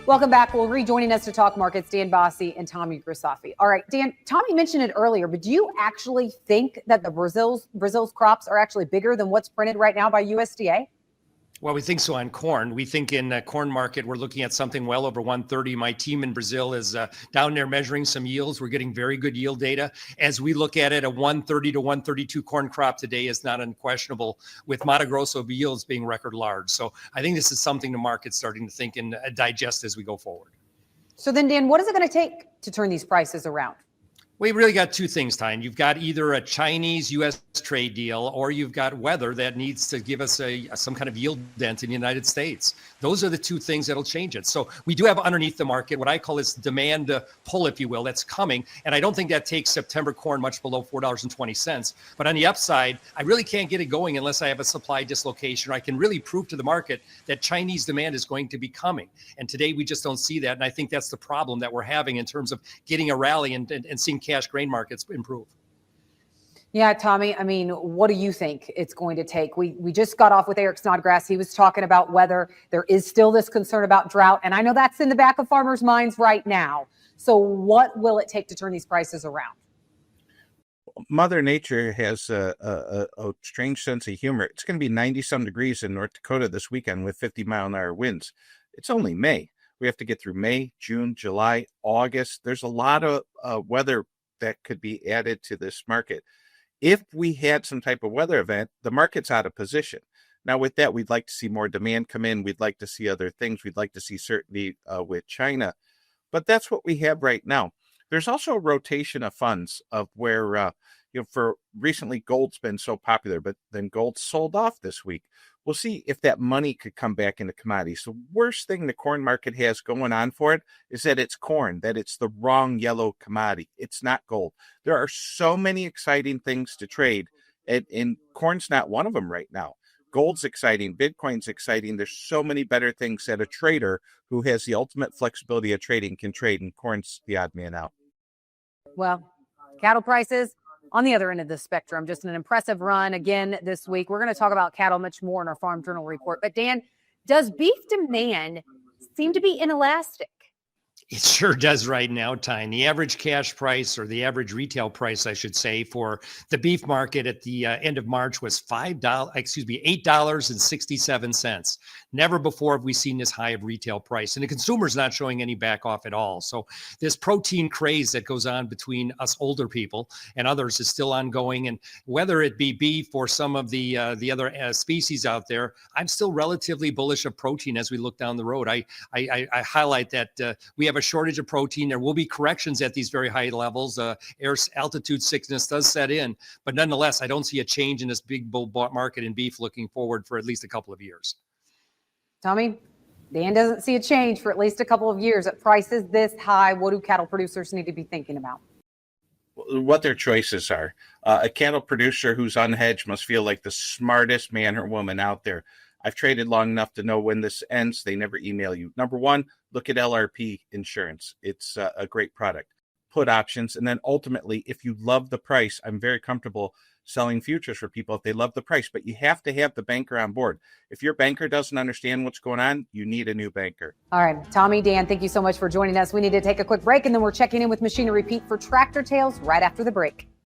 Welcome back. Well, rejoining us to talk markets, Dan Bossi and Tommy Grisafi. All right, Dan, Tommy mentioned it earlier, but do you actually think that the Brazil's crops are actually bigger than what's printed right now by USDA? Well, we think so on corn. We think in the corn market, we're looking at something well over 130. My team in Brazil is down there measuring some yields. We're getting very good yield data. As we look at it, a 130 to 132 corn crop today is not unquestionable, with Mato Grosso yields being record large. So I think this is something the market's starting to think and digest as we go forward. So then, Dan, what is it going to take to turn these prices around? We really got two things, Tyne. You've got either a Chinese-U.S. trade deal, or you've got weather that needs to give us some kind of yield dent in the United States. Those are the two things that'll change it. So we do have underneath the market what I call this demand pull, if you will, that's coming. And I don't think that takes September corn much below $4.20. But on the upside, I really can't get it going unless I have a supply dislocation, or I can really prove to the market that Chinese demand is going to be coming. And today we just don't see that. And I think that's the problem that we're having in terms of getting a rally and seeing cash grain markets improve. Yeah, Tommy, I mean, what do you think it's going to take? We just got off with Eric Snodgrass. He was talking about weather. There is still this concern about drought, and I know that's in the back of farmers' minds right now. So what will it take to turn these prices around? Mother Nature has a strange sense of humor. It's going to be 90-some degrees in North Dakota this weekend with 50-mile-an-hour winds. It's only May. We have to get through May, June, July, August. There's a lot of weather that could be added to this market. If we had some type of weather event, the market's out of position. Now, with that, we'd like to see more demand come in. We'd like to see other things. We'd like to see certainty with China. But that's what we have right now. There's also a rotation of funds of where, for recently gold's been so popular, but then gold sold off this week. We'll see if that money could come back into commodities. The worst thing the corn market has going on for it is that it's corn, that it's the wrong yellow commodity. It's not gold. There are so many exciting things to trade, and corn's not one of them right now. Gold's exciting. Bitcoin's exciting. There's so many better things that a trader who has the ultimate flexibility of trading can trade, and corn's the odd man out. Well, cattle prices on the other end of the spectrum, just an impressive run again this week. We're going to talk about cattle much more in our Farm Journal report. But Dan, does beef demand seem to be inelastic? It sure does right now, Tyne. The average cash price, or the average retail price, I should say, for the beef market at the end of March was $8.67. Never before have we seen this high of retail price, and the consumer's not showing any back off at all. So this protein craze that goes on between us older people and others is still ongoing. And whether it be beef or some of the other species out there, I'm still relatively bullish of protein as we look down the road. I highlight that we have a shortage of protein. There will be corrections at these very high levels. Air altitude sickness does set in, but nonetheless, I don't see a change in this big bull market in beef looking forward for at least a couple of years. Tommy, Dan doesn't see a change for at least a couple of years. At prices this high, what do cattle producers need to be thinking about? What their choices are. A cattle producer who's unhedged must feel like the smartest man or woman out there. I've traded long enough to know when this ends. They never email you. Number one, look at LRP insurance. It's a great product. Put options. And then ultimately, if you love the price, I'm very comfortable selling futures for people if they love the price. But you have to have the banker on board. If your banker doesn't understand what's going on, you need a new banker. All right. Tommy, Dan, thank you so much for joining us. We need to take a quick break, and then we're checking in with Machinery Pete for Tractor Tales right after the break.